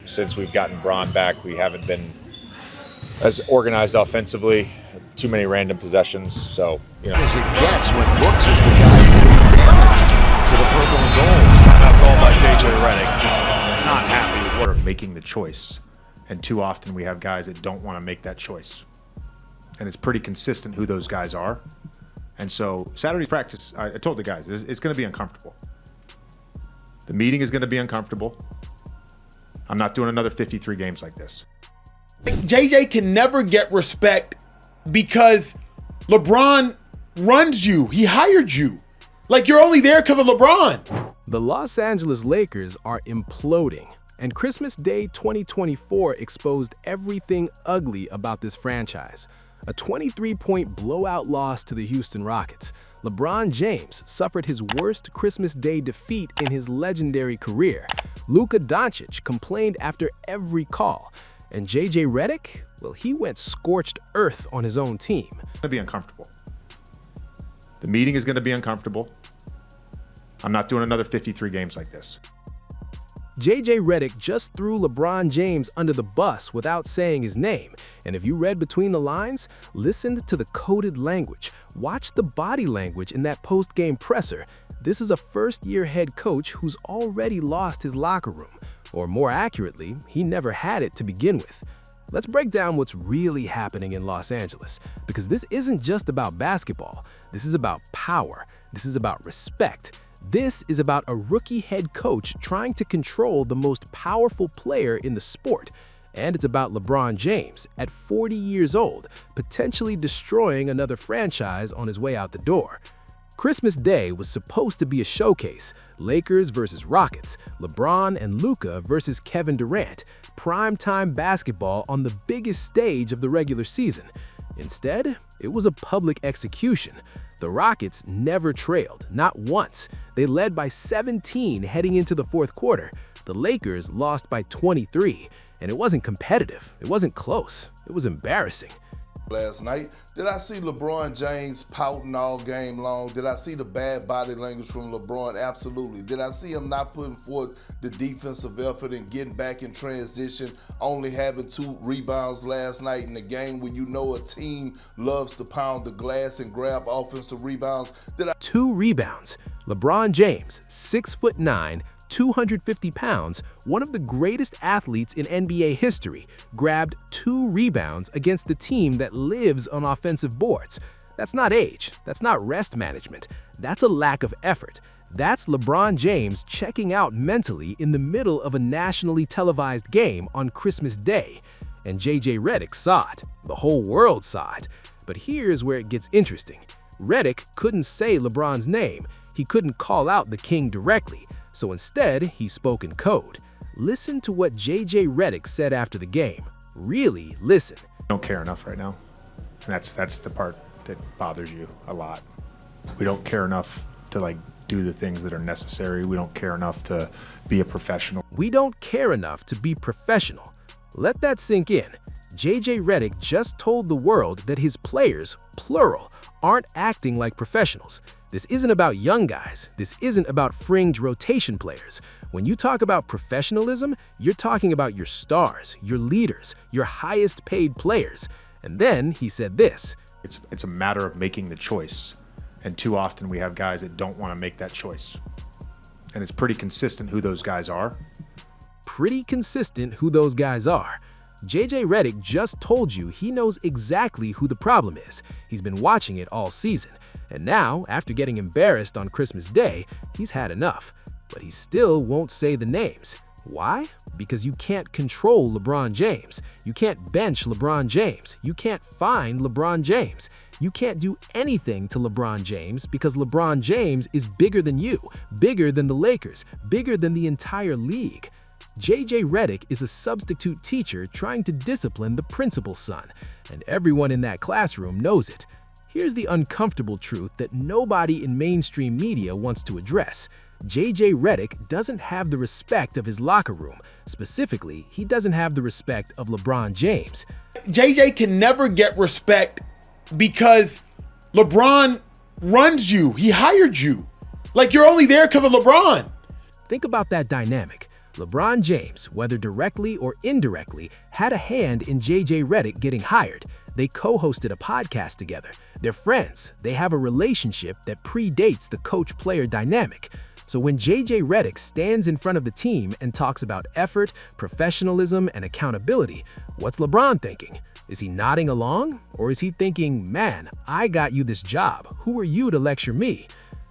since we've gotten Bron back, we haven't been as organized offensively. Too many random possessions. So, As it gets when Brooks is the guy to the purple and gold. Timeout call by JJ Redick. Not happy with what making the choice. And too often we have guys that don't want to make that choice. And it's pretty consistent who those guys are. And so Saturday practice, I told the guys, it's going to be uncomfortable. The meeting is going to be uncomfortable. I'm not doing another 53 games like this. JJ can never get respect because LeBron runs you. He hired you. Like, you're only there because of LeBron. The Los Angeles Lakers are imploding, and Christmas Day 2024 exposed everything ugly about this franchise. A 23-point blowout loss to the Houston Rockets. LeBron James suffered his worst Christmas Day defeat in his legendary career. Luka Doncic complained after every call. And JJ Redick, well, he went scorched earth on his own team. It's going to be uncomfortable. The meeting is going to be uncomfortable. I'm not doing another 53 games like this. JJ Redick just threw LeBron James under the bus without saying his name. And if you read between the lines, listened to the coded language, watched the body language in that post-game presser, this is a first-year head coach who's already lost his locker room. Or more accurately, he never had it to begin with. Let's break down what's really happening in Los Angeles, because this isn't just about basketball. This is about power. This is about respect. This is about a rookie head coach trying to control the most powerful player in the sport. And it's about LeBron James, at 40 years old, potentially destroying another franchise on his way out the door. Christmas Day was supposed to be a showcase. Lakers versus Rockets, LeBron and Luka versus Kevin Durant, primetime basketball on the biggest stage of the regular season. Instead, it was a public execution. The Rockets never trailed, not once. They led by 17 heading into the fourth quarter. The Lakers lost by 23, and it wasn't competitive. It wasn't close. It was embarrassing. Last night, did I see LeBron James pouting all game long? Did I see the bad body language from LeBron? Absolutely. Did I see him not putting forth the defensive effort and getting back in transition, only having 2 rebounds last night in the game when you know a team loves to pound the glass and grab offensive rebounds? 2 rebounds. LeBron James, 6'9", 250 pounds, one of the greatest athletes in NBA history, grabbed 2 rebounds against the team that lives on offensive boards. That's not age. That's not rest management. That's a lack of effort. That's LeBron James checking out mentally in the middle of a nationally televised game on Christmas Day. And JJ Redick saw it. The whole world saw it. But here's where it gets interesting. Redick couldn't say LeBron's name. He couldn't call out the king directly. So instead, he spoke in code. Listen to what JJ Redick said after the game. Really listen. I don't care enough right now. And that's the part that bothers you a lot. We don't care enough to do the things that are necessary. We don't care enough to be a professional. We don't care enough to be professional. Let that sink in. JJ Redick just told the world that his players, plural, aren't acting like professionals. This isn't about young guys. This isn't about fringe rotation players. When you talk about professionalism, you're talking about your stars, your leaders, your highest paid players. And then he said this. It's a matter of making the choice. And too often we have guys that don't want to make that choice. And it's pretty consistent who those guys are. Pretty consistent who those guys are. JJ Redick just told you he knows exactly who the problem is. He's been watching it all season. And now, after getting embarrassed on Christmas Day, he's had enough. But he still won't say the names. Why? Because you can't control LeBron James. You can't bench LeBron James. You can't find LeBron James. You can't do anything to LeBron James because LeBron James is bigger than you, bigger than the Lakers, bigger than the entire league. JJ Redick is a substitute teacher trying to discipline the principal's son, and everyone in that classroom knows it. Here's the uncomfortable truth that nobody in mainstream media wants to address. JJ Redick doesn't have the respect of his locker room. Specifically, he doesn't have the respect of LeBron James. JJ can never get respect because LeBron runs you. He hired you. Like, you're only there because of LeBron. Think about that dynamic. LeBron James, whether directly or indirectly, had a hand in JJ Redick getting hired. They co-hosted a podcast together. They're friends. They have a relationship that predates the coach-player dynamic. So when JJ Redick stands in front of the team and talks about effort, professionalism, and accountability, what's LeBron thinking? Is he nodding along? Or is he thinking, man, I got you this job. Who are you to lecture me?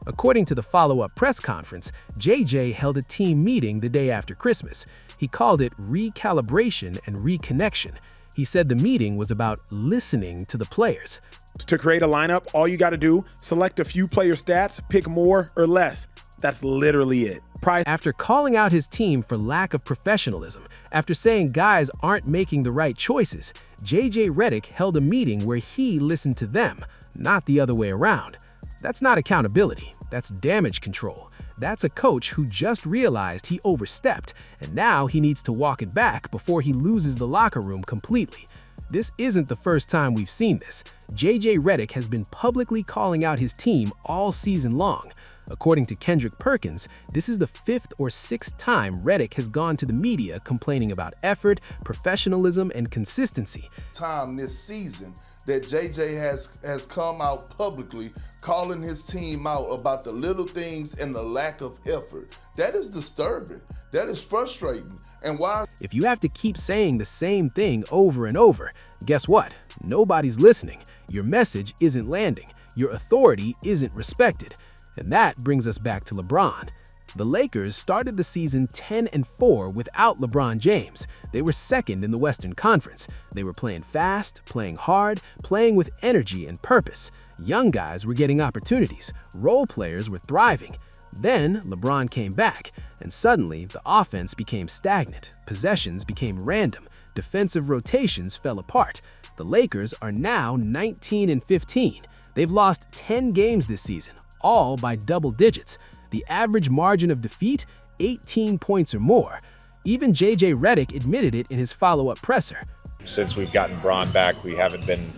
According to the follow-up press conference, JJ held a team meeting the day after Christmas. He called it recalibration and reconnection. He said the meeting was about listening to the players. To create a lineup, all you got to do, select a few player stats, pick more or less. That's literally it. After calling out his team for lack of professionalism, after saying guys aren't making the right choices, JJ Redick held a meeting where he listened to them, not the other way around. That's not accountability, that's damage control. That's a coach who just realized he overstepped, and now he needs to walk it back before he loses the locker room completely. This isn't the first time we've seen this. JJ Redick has been publicly calling out his team all season long. According to Kendrick Perkins, this is the 5th or 6th time Redick has gone to the media complaining about effort, professionalism, and consistency. Time this season that JJ has come out publicly calling his team out about the little things and the lack of effort. That is disturbing. That is frustrating. And why? If you have to keep saying the same thing over and over, guess what? Nobody's listening. Your message isn't landing. Your authority isn't respected. And that brings us back to LeBron. The Lakers started the season 10-4 without LeBron James. They were second in the Western Conference. They were playing fast, playing hard, playing with energy and purpose. Young guys were getting opportunities. Role players were thriving. Then LeBron came back, and suddenly the offense became stagnant. Possessions became random. Defensive rotations fell apart. The Lakers are now 19-15. They've lost 10 games this season, all by double digits. The average margin of defeat, 18 points or more. Even JJ Redick admitted it in his follow-up presser. Since we've gotten Braun back, we haven't been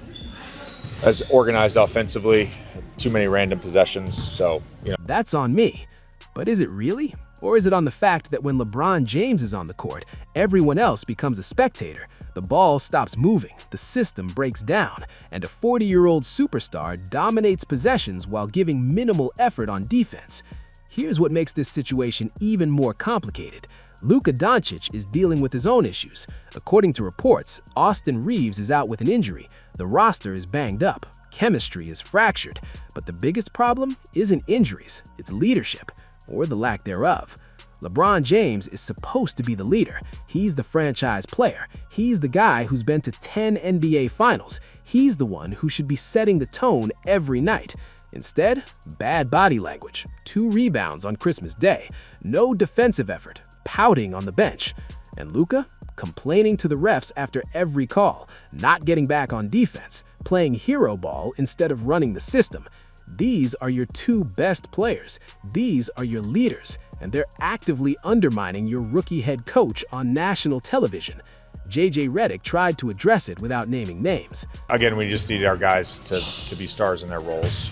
as organized offensively, too many random possessions, so, That's on me. But is it really? Or is it on the fact that when LeBron James is on the court, everyone else becomes a spectator? The ball stops moving, the system breaks down, and a 40-year-old superstar dominates possessions while giving minimal effort on defense. Here's what makes this situation even more complicated. Luka Doncic is dealing with his own issues. According to reports, Austin Reeves is out with an injury. The roster is banged up. Chemistry is fractured. But the biggest problem isn't injuries, it's leadership, or the lack thereof. LeBron James is supposed to be the leader. He's the franchise player. He's the guy who's been to 10 NBA Finals. He's the one who should be setting the tone every night. Instead, bad body language, 2 rebounds on Christmas Day, no defensive effort, pouting on the bench. And Luka, complaining to the refs after every call, not getting back on defense, playing hero ball instead of running the system. These are your 2 best players. These are your leaders, and they're actively undermining your rookie head coach on national television. JJ Redick tried to address it without naming names. again, we just need our guys to be stars in their roles.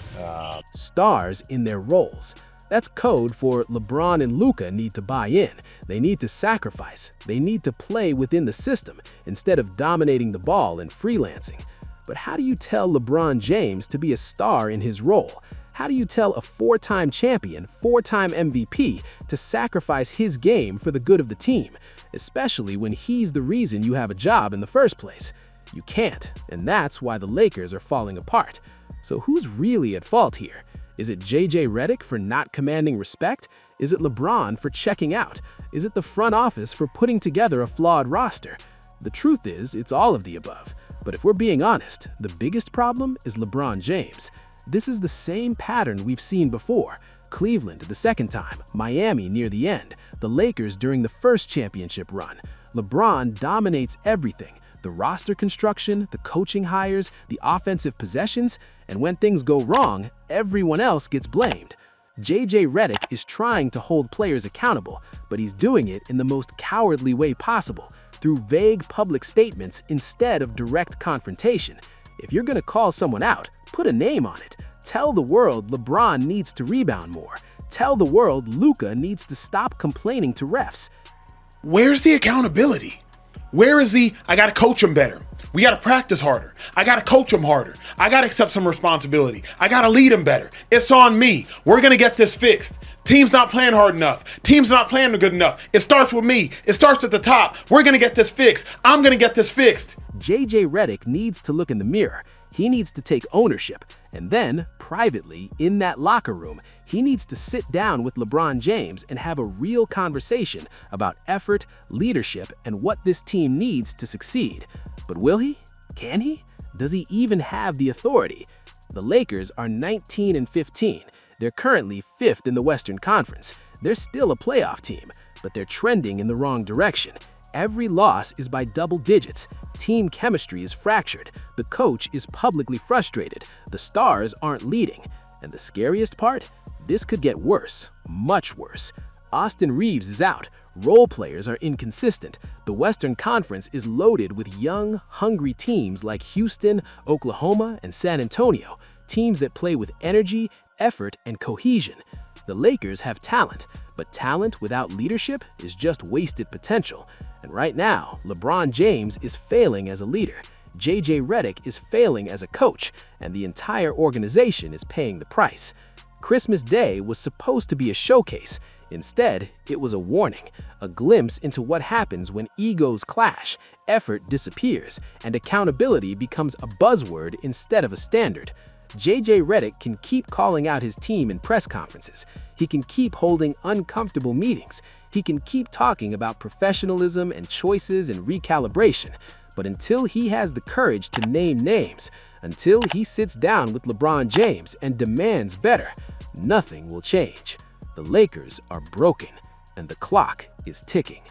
Stars in their roles. That's code for LeBron and Luka need to buy in. They need to sacrifice. They need to play within the system instead of dominating the ball and freelancing. But how do you tell LeBron James to be a star in his role? How do you tell a 4-time champion, 4-time MVP to sacrifice his game for the good of the team, especially when he's the reason you have a job in the first place? You can't, and that's why the Lakers are falling apart. So who's really at fault here? Is it JJ Redick for not commanding respect? Is it LeBron for checking out? Is it the front office for putting together a flawed roster? The truth is, it's all of the above. But if we're being honest, the biggest problem is LeBron James. This is the same pattern we've seen before. Cleveland the second time, Miami near the end, the Lakers during the first championship run. LeBron dominates everything. The roster construction, the coaching hires, the offensive possessions, and when things go wrong, everyone else gets blamed. JJ Redick is trying to hold players accountable, but he's doing it in the most cowardly way possible, through vague public statements instead of direct confrontation. If you're gonna call someone out, put a name on it. Tell the world LeBron needs to rebound more. Tell the world Luka needs to stop complaining to refs. where's the accountability? Where is I got to coach them better. We got to practice harder. I got to coach them harder. I got to accept some responsibility. I got to lead them better. It's on me. We're going to get this fixed. Team's not playing hard enough. Team's not playing good enough. It starts with me. It starts at the top. We're going to get this fixed. I'm going to get this fixed. JJ Redick needs to look in the mirror. He needs to take ownership. And then, privately, in that locker room, he needs to sit down with LeBron James and have a real conversation about effort, leadership, and what this team needs to succeed. But will he? Can he? Does he even have the authority? The Lakers are 19-15. They're currently 5th in the Western Conference. They're still a playoff team, but they're trending in the wrong direction. Every loss is by double digits. Team chemistry is fractured. The coach is publicly frustrated. The stars aren't leading. And the scariest part? This could get worse, much worse. Austin Reeves is out. Role players are inconsistent. The Western Conference is loaded with young, hungry teams like Houston, Oklahoma, and San Antonio, teams that play with energy, effort, and cohesion. The Lakers have talent, but talent without leadership is just wasted potential. And right now, LeBron James is failing as a leader. JJ Redick is failing as a coach, and the entire organization is paying the price. Christmas Day was supposed to be a showcase. Instead, it was a warning, a glimpse into what happens when egos clash, effort disappears, and accountability becomes a buzzword instead of a standard. JJ Redick can keep calling out his team in press conferences. He can keep holding uncomfortable meetings. He can keep talking about professionalism and choices and recalibration. But until he has the courage to name names, until he sits down with LeBron James and demands better, nothing will change. The Lakers are broken, and the clock is ticking.